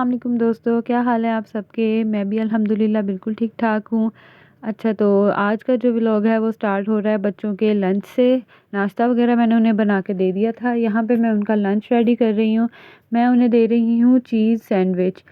अस्सलाम वालेकुम दोस्तों, क्या हाल है आप सबके? मैं भी अल्हम्दुलिल्लाह बिल्कुल ठीक-ठाक हूँ। अच्छा तो आज का जो व्लॉग है वो स्टार्ट हो रहा है बच्चों के लंच से। नाश्ता वग़ैरह मैंने उन्हें बना के दे दिया था। यहाँ पे मैं उनका लंच रेडी कर रही हूँ। मैं उन्हें दे रही हूँ चीज़ सैंडविच।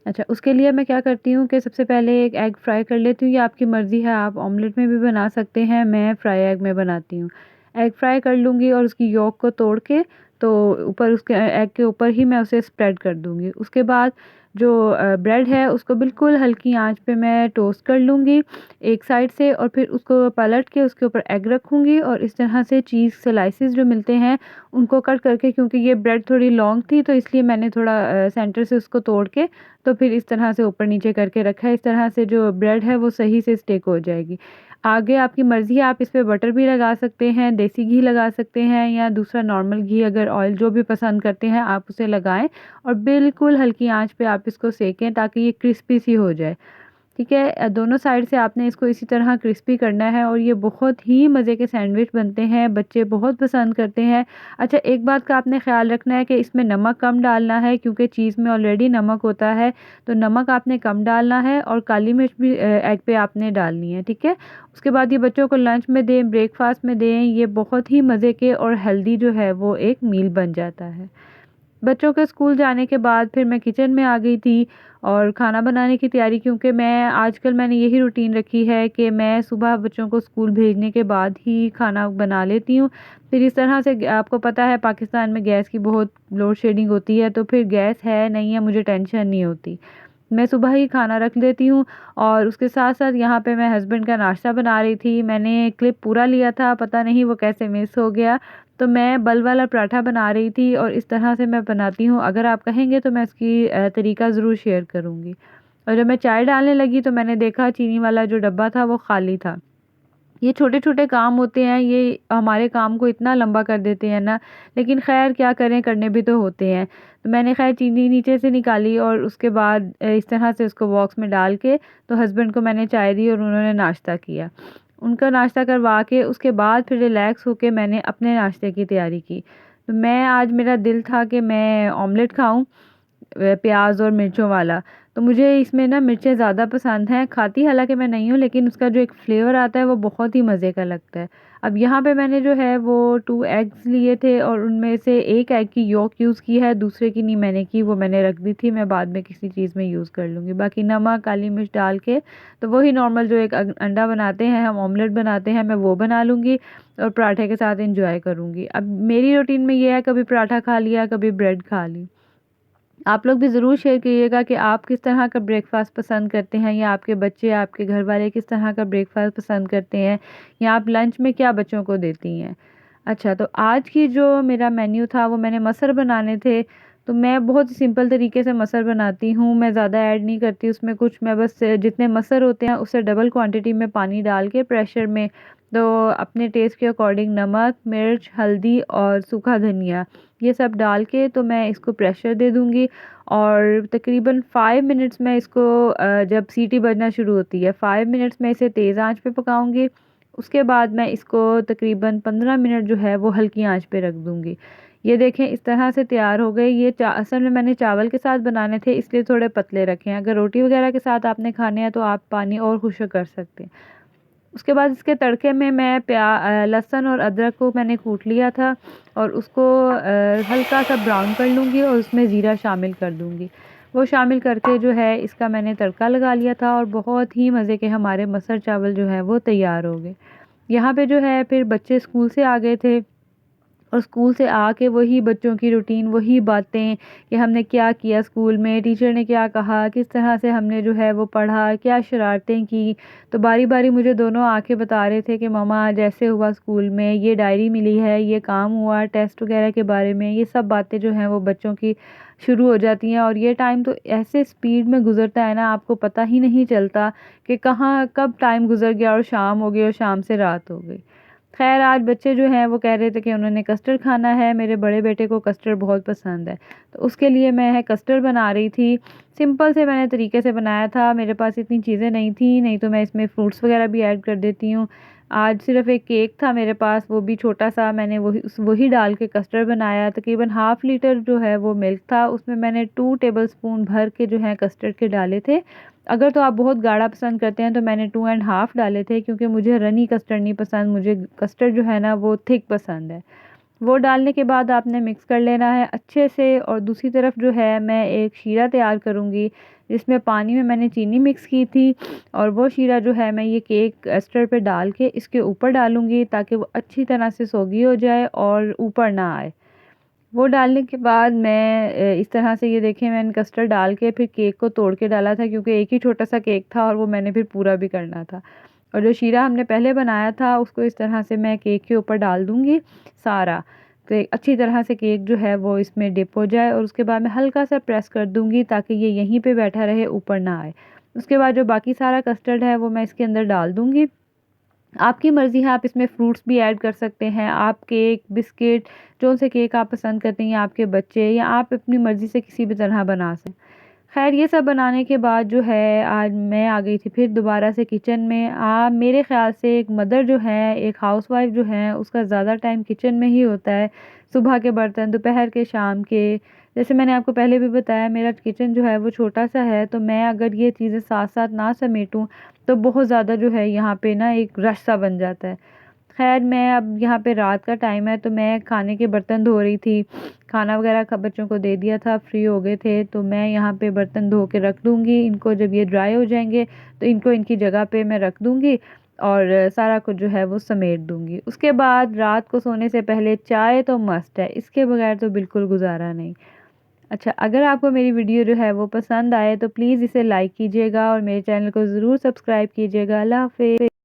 अच्छा उसके लिए मैं क्या करती हूँ कि सबसे पहले एक एग फ्राई कर लेती हूँ, ये आपकी मर्ज़ी है, आप ऑमलेट में भी बना सकते हैं, मैं फ्राई एग में बनाती हूँ। एग फ्राई कर लूँगी और उसकी यॉक को तोड़ के तो ऊपर उसके एग के ऊपर ही मैं उसे स्प्रेड कर दूँगी। उसके बाद जो ब्रेड है उसको बिल्कुल हल्की आँच पे मैं टोस्ट कर लूँगी एक साइड से और फिर उसको पलट के उसके ऊपर एग रखूँगी और इस तरह से चीज़ स्लाइसेस जो मिलते हैं उनको कट करके, क्योंकि ये ब्रेड थोड़ी लॉन्ग थी तो इसलिए मैंने थोड़ा सेंटर से उसको तोड़ के तो फिर इस तरह से ऊपर नीचे करके रखा है। इस तरह से जो ब्रेड है वो सही से स्टिक हो जाएगी। आगे आपकी मर्ज़ी है, आप इस पे बटर भी लगा सकते हैं, देसी घी लगा सकते हैं या दूसरा नॉर्मल घी, अगर ऑयल जो भी पसंद करते हैं आप उसे लगाएँ और बिल्कुल हल्की आँच पे आप इसको सेकें ताकि ये क्रिस्पी सी हो जाए। ठीक है? दोनों साइड से आपने इसको इसी तरह क्रिस्पी करना है और ये बहुत ही मज़े के सैंडविच बनते हैं, बच्चे बहुत पसंद करते हैं। अच्छा एक बात का आपने ख़्याल रखना है कि इसमें नमक कम डालना है क्योंकि चीज़ में ऑलरेडी नमक होता है, तो नमक आपने कम डालना है और काली मिर्च भी एग पे आपने डालनी है, ठीक है? उसके बाद ये बच्चों को लंच में दें, ब्रेकफ़ास्ट में दें, ये बहुत ही मज़े के और हेल्दी जो है वो एक मील बन जाता है। बच्चों के स्कूल जाने के बाद फिर मैं किचन में आ गई थी और खाना बनाने की तैयारी, क्योंकि मैं आजकल मैंने यही रूटीन रखी है कि मैं सुबह बच्चों को स्कूल भेजने के बाद ही खाना बना लेती हूँ। फिर इस तरह से आपको पता है पाकिस्तान में गैस की बहुत लोड शेडिंग होती है, तो फिर गैस है नहीं है मुझे टेंशन नहीं होती। मैं सुबह ही खाना रख देती हूँ और उसके साथ-साथ यहाँ पे मैं हस्बैंड का नाश्ता बना रही थी। मैंने क्लिप पूरा लिया था, पता नहीं वो कैसे मिस हो गया। तो मैं बल वाला पराठा बना रही थी और इस तरह से मैं बनाती हूँ। अगर आप कहेंगे तो मैं इसकी तरीका ज़रूर शेयर करूँगी। और जब मैं चाय डालने लगी तो मैंने देखा चीनी वाला जो डब्बा था वो खाली था। ये छोटे-छोटे काम होते हैं, ये हमारे काम को इतना लंबा कर देते हैं ना, लेकिन ख़ैर क्या करें, करने भी तो होते हैं। तो मैंने ख़ैर चीनी नीचे से निकाली और उसके बाद इस तरह से उसको बॉक्स में डाल के तो हस्बैंड को मैंने चाय दी और उन्होंने नाश्ता किया। उनका नाश्ता करवा के उसके बाद फिर रिलैक्स होके मैंने अपने नाश्ते की तैयारी की। तो मैं आज मेरा दिल था कि मैं ऑमलेट खाऊँ प्याज़ और मिर्चों वाला। तो मुझे इसमें ना मिर्चें ज़्यादा पसंद हैं, खाती हालाँकि मैं नहीं हूँ, लेकिन उसका जो एक फ्लेवर आता है वो बहुत ही मज़े का लगता है। अब यहाँ पे मैंने जो है वो 2 एग्स लिए थे और उनमें से 1 एग की यॉक यूज़ की है, दूसरे की नहीं मैंने की, वो मैंने रख दी थी, मैं बाद में किसी चीज़ में यूज़ कर लूँगी। बाकी नमक, काली मिर्च डाल के तो वही नॉर्मल जो एक अंडा बनाते हैं, हम ऑमलेट बनाते हैं, मैं वो बना लूँगी और पराठे के साथ एन्जॉय करूँगी। अब मेरी रूटीन में ये है, कभी पराठा खा लिया, कभी ब्रेड खा ली। आप लोग भी ज़रूर शेयर कीजिएगा कि आप किस तरह का ब्रेकफ़ास्ट पसंद करते हैं या आपके बच्चे, आपके घर वाले किस तरह का ब्रेकफ़ास्ट पसंद करते हैं या आप लंच में क्या बच्चों को देती हैं। अच्छा तो आज की जो मेरा मेन्यू था वो मैंने मटर बनाने थे, तो मैं बहुत ही सिंपल तरीके से मटर बनाती हूँ, मैं ज़्यादा ऐड नहीं करती उसमें कुछ, मैं बस जितने मटर होते हैं उससे डबल क्वांटिटी में पानी डाल के प्रेशर में तो अपने टेस्ट के अकॉर्डिंग नमक, मिर्च, हल्दी और सूखा धनिया ये सब डाल के तो मैं इसको प्रेशर दे दूँगी और तकरीबन 5 मिनट्स में इसको जब सीटी बजना शुरू होती है 5 मिनट्स में इसे तेज़ आंच पे पकाऊँगी। उसके बाद मैं इसको तकरीबन 15 मिनट जो है वो हल्की आंच पे रख दूँगी। ये देखें इस तरह से तैयार हो गए। ये असल में मैंने चावल के साथ बनाने थे इसलिए थोड़े पतले रखे हैं। अगर रोटी वग़ैरह के साथ आपने खाने हैं तो आप पानी और खुश्क कर सकते हैं। उसके बाद इसके तड़के में मैं लहसुन और अदरक को मैंने कूट लिया था और उसको हल्का सा ब्राउन कर लूँगी और उसमें ज़ीरा शामिल कर दूँगी। वो शामिल करके जो है इसका मैंने तड़का लगा लिया था और बहुत ही मज़े के हमारे मटर चावल जो हैं वो तैयार हो गए। यहाँ पे जो है फिर बच्चे स्कूल से आ गए थे और स्कूल से आके वही बच्चों की रूटीन, वही बातें कि हमने क्या किया स्कूल में, टीचर ने क्या कहा, किस तरह से हमने जो है वो पढ़ा, क्या शरारतें की। तो बारी-बारी मुझे दोनों आके बता रहे थे कि मम्मा आज ऐसे हुआ स्कूल में, ये डायरी मिली है, ये काम हुआ, टेस्ट वगैरह के बारे में, ये सब बातें जो हैं वो बच्चों की शुरू हो जाती हैं और ये टाइम तो ऐसे स्पीड में गुज़रता है ना, आपको पता ही नहीं चलता कि कहाँ कब टाइम गुज़र गया और शाम हो गई और शाम से रात हो गई। ख़ैर आज बच्चे जो हैं वो कह रहे थे कि उन्होंने कस्टर्ड खाना है, मेरे बड़े बेटे को कस्टर्ड बहुत पसंद है। तो उसके लिए मैं कस्टर्ड बना रही थी। सिंपल से मैंने तरीके से बनाया था, मेरे पास इतनी चीज़ें नहीं थी, नहीं तो मैं इसमें फ्रूट्स वग़ैरह भी ऐड कर देती हूँ। आज सिर्फ़ एक केक था मेरे पास, वो भी छोटा-सा, मैंने वही डाल के कस्टर्ड बनाया। तकरीबन हाफ़ लीटर जो है वो मिल्क था, उसमें मैंने 2 टेबलस्पून भर के जो है कस्टर्ड के डाले थे। अगर तो आप बहुत गाढ़ा पसंद करते हैं तो मैंने 2 एंड हाफ़ डाले थे, क्योंकि मुझे रनी कस्टर्ड नहीं पसंद, मुझे कस्टर्ड जो है ना वो थिक पसंद है। वो डालने के बाद आपने मिक्स कर लेना है अच्छे से, और दूसरी तरफ जो है मैं एक शीरा तैयार करूँगी, जिसमें पानी में मैंने चीनी मिक्स की थी, और वो शीरा जो है मैं ये केक कस्टर्ड पे डाल के इसके ऊपर डालूँगी, ताकि वो अच्छी तरह से सोगी हो जाए और ऊपर ना आए। वो डालने के बाद मैं इस तरह से, ये देखें, मैंने कस्टर्ड डाल के फिर केक को तोड़ के डाला था, क्योंकि एक ही छोटा-सा केक था और वो मैंने फिर पूरा भी करना था। और जो शीरा हमने पहले बनाया था उसको इस तरह से मैं केक के ऊपर डाल दूँगी सारा। तो अच्छी तरह से केक जो है वो इसमें डिप हो जाए, और उसके बाद मैं हल्का-सा प्रेस कर दूँगी ताकि ये यहीं पे बैठा रहे, ऊपर ना आए। उसके बाद जो बाकी सारा कस्टर्ड है वो मैं इसके अंदर डाल दूँगी। आपकी मर्ज़ी है, आप इसमें फ्रूट्स भी ऐड कर सकते हैं। आप केक, बिस्किट, जौन से केक आप पसंद करते हैं, या आपके बच्चे, या आप अपनी मर्ज़ी से किसी भी तरह बना सकते हैं। ख़ैर ये सब बनाने के बाद जो है आज मैं आ गई थी फिर दोबारा से किचन में। मेरे ख़्याल से एक मदर जो है, एक हाउसवाइफ़ जो है, उसका ज़्यादा टाइम किचन में ही होता है। सुबह के बर्तन, दोपहर के, शाम के। जैसे मैंने आपको पहले भी बताया, मेरा किचन जो है वो छोटा-सा है, तो मैं अगर ये चीज़ें साथ-साथ ना समेटूँ तो बहुत ज़्यादा जो है यहाँ पे ना एक रश सा बन जाता है। ख़ैर मैं अब यहाँ पे रात का टाइम है, तो मैं खाने के बर्तन धो रही थी। खाना वग़ैरह बच्चों को दे दिया था, फ्री हो गए थे, तो मैं यहाँ पे बर्तन धो के रख दूँगी। इनको जब ये ड्राई हो जाएँगे तो इनको इनकी जगह पे मैं रख दूँगी, और सारा कुछ जो है वो समेट दूँगी। उसके बाद रात को सोने से पहले चाय तो मस्ट है, इसके बगैर तो बिल्कुल गुज़ारा नहीं। अच्छा, अगर आपको मेरी वीडियो जो है वो पसंद आए तो प्लीज़ इसे लाइक कीजिएगा, और मेरे चैनल को ज़रूर सब्सक्राइब कीजिएगा। अल्लाह हाफ़िज़।